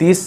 30